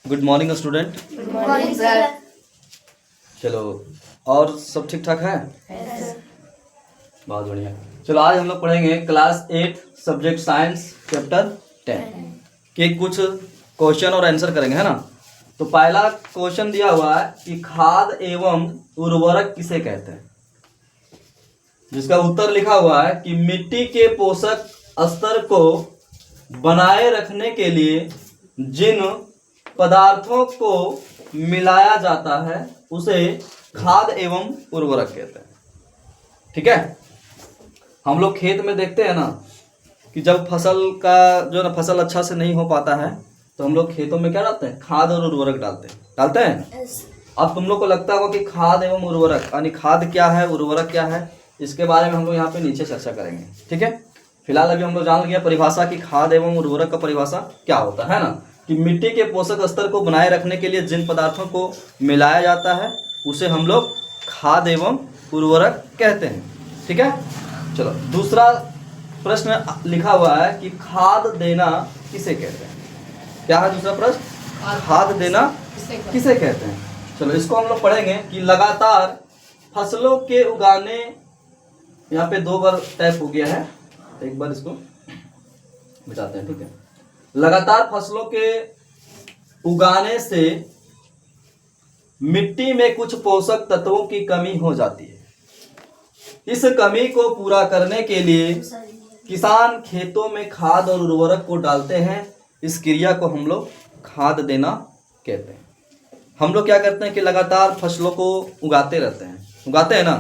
Good morning student. Good morning sir. चलो, और सब ठीक ठाक है? यस। बहुत बढ़िया। चलो, आज हम लोग पढ़ेंगे क्लास 8 सब्जेक्ट साइंस चैप्टर 10 के कुछ क्वेश्चन और आंसर करेंगे, है ना। तो पहला क्वेश्चन दिया हुआ है कि खाद एवं उर्वरक किसे कहते हैं, जिसका उत्तर लिखा हुआ है कि मिट्टी के पोषक स्तर को बनाए रखने के लिए जिन पदार्थों को मिलाया जाता है उसे खाद एवं उर्वरक कहते हैं। ठीक है। हम लोग खेत में देखते हैं ना कि जब फसल का जो ना फसल अच्छा से नहीं हो पाता है तो हम लोग खेतों में क्या डालते हैं, खाद और उर्वरक डालते हैं। अब तुम लोग को लगता होगा कि खाद एवं उर्वरक यानी खाद क्या है, उर्वरक क्या है, इसके बारे में हम लोग यहाँ पे नीचे चर्चा करेंगे। ठीक है। फिलहाल अभी हम लोग जान लिया परिभाषा कि खाद एवं उर्वरक का परिभाषा क्या होता है ना, कि मिट्टी के पोषक स्तर को बनाए रखने के लिए जिन पदार्थों को मिलाया जाता है उसे हम लोग खाद एवं उर्वरक कहते हैं। ठीक है। चलो, दूसरा प्रश्न लिखा हुआ है कि खाद देना किसे कहते हैं। क्या है दूसरा प्रश्न? खाद देना किसे कहते हैं। चलो, इसको हम लोग पढ़ेंगे कि लगातार फसलों के उगाने, यहाँ पे 2 बार टाइप हो गया है, एक बार इसको मिटाते हैं। ठीक है। लगातार फसलों के उगाने से मिट्टी में कुछ पोषक तत्वों की कमी हो जाती है। इस कमी को पूरा करने के लिए किसान खेतों में खाद और उर्वरक को डालते हैं। इस क्रिया को हम लोग खाद देना कहते हैं। हम लोग क्या करते हैं कि लगातार फसलों को उगाते हैं ना।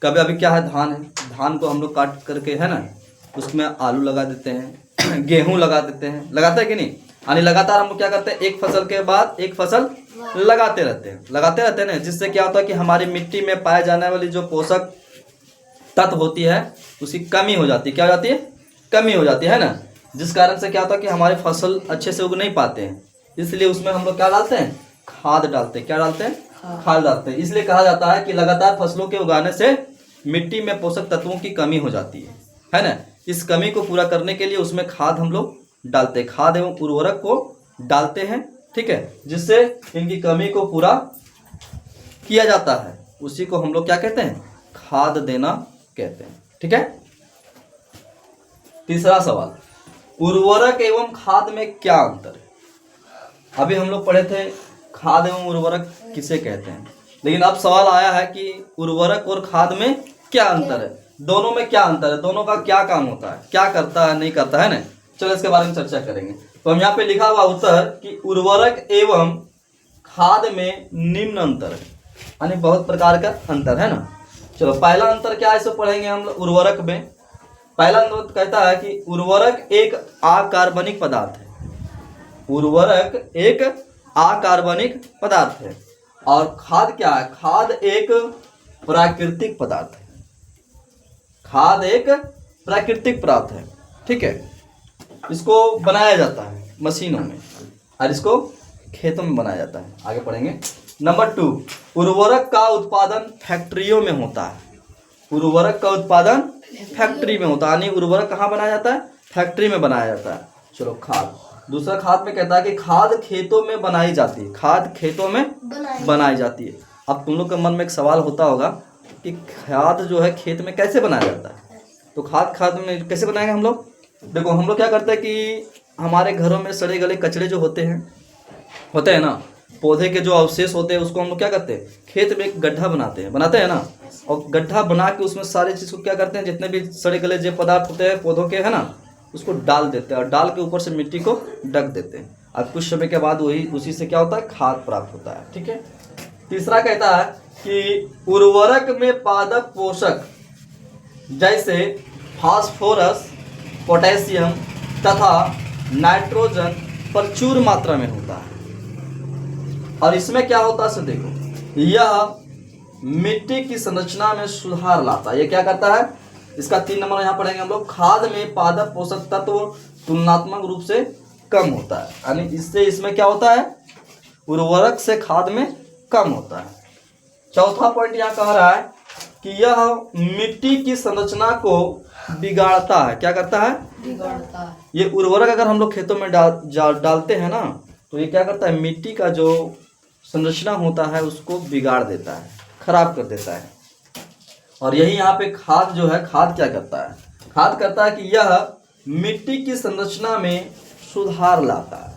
कभी अभी क्या है, धान है, धान को हम लोग काट करके है ना उसमें आलू लगा देते हैं, गेहूं लगा देते हैं, लगाते हैं कि नहीं। यानी लगातार हम लोग क्या करते हैं, एक फसल के बाद एक फसल लगाते रहते हैं ना, जिससे क्या होता है कि हमारी मिट्टी में पाए जाने वाली जो पोषक तत्व होती है उसकी कमी हो जाती है। क्या हो जाती है? कमी हो जाती है ना, जिस कारण से क्या होता है कि हमारी फसल अच्छे से उग नहीं पाते हैं। इसलिए उसमें हम लोग क्या डालते हैं, खाद डालते हैं। क्या डालते हैं? खाद डालते हैं। इसलिए कहा जाता है कि लगातार फसलों के उगाने से मिट्टी में पोषक तत्वों की कमी हो जाती है ना। इस कमी को पूरा करने के लिए उसमें खाद हम लोग डालते हैं, खाद एवं उर्वरक को डालते हैं। ठीक है, जिससे इनकी कमी को पूरा किया जाता है, उसी को हम लोग क्या कहते हैं, खाद देना कहते हैं। ठीक है। तीसरा सवाल, उर्वरक एवं खाद में क्या अंतर है। अभी हम लोग पढ़े थे खाद एवं उर्वरक किसे कहते हैं, लेकिन अब सवाल आया है कि उर्वरक और खाद में क्या अंतर है, दोनों में क्या अंतर है, दोनों का क्या काम होता है, क्या करता है, नहीं करता है ना। चलो, इसके बारे में चर्चा करेंगे। तो हम यहाँ पे लिखा हुआ उत्तर कि उर्वरक एवं खाद में निम्न अंतर है, यानी बहुत प्रकार का अंतर है ना। चलो, पहला अंतर क्या है इसे पढ़ेंगे हम लोग। उर्वरक में पहला अंतर कहता है कि उर्वरक एक अकार्बनिक पदार्थ है। उर्वरक एक अकार्बनिक पदार्थ है। और खाद क्या है? खाद एक प्राकृतिक पदार्थ है। खाद एक प्राकृतिक पदार्थ है। ठीक है। इसको बनाया जाता है मशीनों में और इसको खेतों में बनाया जाता है। आगे पढ़ेंगे। नंबर 2, उर्वरक का उत्पादन फैक्ट्रियों में होता है। उर्वरक का उत्पादन फैक्ट्री में होता है, यानी उर्वरक कहाँ बनाया जाता है? फैक्ट्री में बनाया जाता है। चलो, खाद। दूसरा खाद में कहता है कि खाद खेतों में बनाई जाती है। खाद खेतों में बनाई जाती है। अब तुम लोग के मन में एक सवाल होता होगा कि खाद जो है खेत में कैसे बनाया जाता है। तो खाद में कैसे बनाएंगे हम लोग। देखो, हम लोग क्या करते हैं कि हमारे घरों में सड़े गले कचरे जो होते हैं ना, पौधे के जो अवशेष होते हैं, उसको हम लोग क्या करते हैं, खेत में एक गड्ढा बनाते हैं ना, और गड्ढा बना के उसमें सारी चीज़ को क्या करते हैं, जितने भी सड़े गले जो पदार्थ होते हैं पौधों के, है ना, उसको डाल देते हैं और डाल के ऊपर से मिट्टी को ढक देते हैं। अब कुछ समय के बाद उसी से क्या होता है, खाद प्राप्त होता है। ठीक है। तीसरा कहता है कि उर्वरक में पादप पोषक जैसे फास्फोरस, पोटेशियम तथा नाइट्रोजन प्रचुर मात्रा में होता है। और इसमें क्या होता है, देखो, यह मिट्टी की संरचना में सुधार लाता है। ये क्या करता है, इसका 3 नंबर यहाँ पढ़ेंगे हम लोग। खाद में पादप पोषक तत्व तुलनात्मक रूप से कम होता है, यानी इससे इसमें क्या होता है, उर्वरक से खाद में कम होता है। चौथा पॉइंट यहाँ कह रहा है कि यह मिट्टी की संरचना को बिगाड़ता है। क्या करता है? बिगाड़ता है। ये उर्वरक अगर हम लोग खेतों में डालते हैं ना, तो ये क्या करता है, मिट्टी का जो संरचना होता है उसको बिगाड़ देता है, खराब कर देता है। और यही यहाँ पे खाद जो है, खाद क्या करता है, खाद करता है कि यह मिट्टी की संरचना में सुधार लाता है।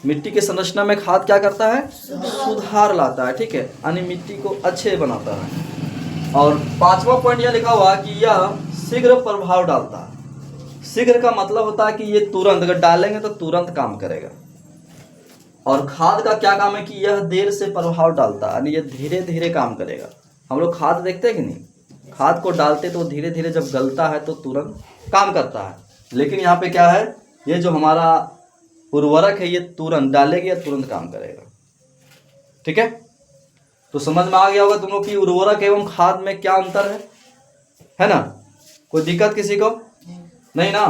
मिट्टी की संरचना में खाद क्या करता है, सुधार लाता है, ठीक है, यानी मिट्टी को अच्छे बनाता है। और पांचवा पॉइंट यह लिखा हुआ है कि यह शीघ्र प्रभाव डालता है। शीघ्र का मतलब होता है कि ये तुरंत, अगर डालेंगे तो तुरंत काम करेगा। और खाद का क्या काम है कि यह देर से प्रभाव डालता है, यानी ये धीरे धीरे काम करेगा। हम लोग खाद देखते हैं कि नहीं, खाद को डालते तो धीरे धीरे जब गलता है तो तुरंत काम करता है। लेकिन यहाँ पे क्या है, ये जो हमारा उर्वरक है ये तुरंत डालेगी या तुरंत काम करेगा, ठीक है। तो समझ में आ गया होगा तुम लोग कि उर्वरक एवं खाद में क्या अंतर है ना। कोई दिक्कत किसी को नहीं ना।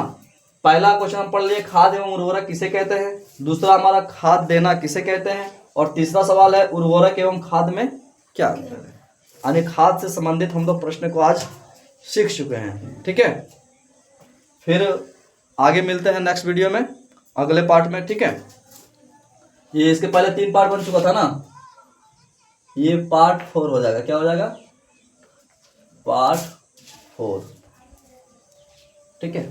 पहला क्वेश्चन हम पढ़ लिए, खाद एवं उर्वरक किसे कहते हैं। दूसरा हमारा खाद देना किसे कहते हैं। और तीसरा सवाल है उर्वरक एवं खाद में क्या अंतर है। यानी खाद से संबंधित हम लोग प्रश्न को आज सीख चुके हैं, ठीक है। फिर आगे मिलते हैं नेक्स्ट वीडियो में, अगले पार्ट में, ठीक है। ये इसके पहले 3 पार्ट बन चुका था ना, ये पार्ट 4 हो जाएगा। क्या हो जाएगा, पार्ट 4, ठीक है।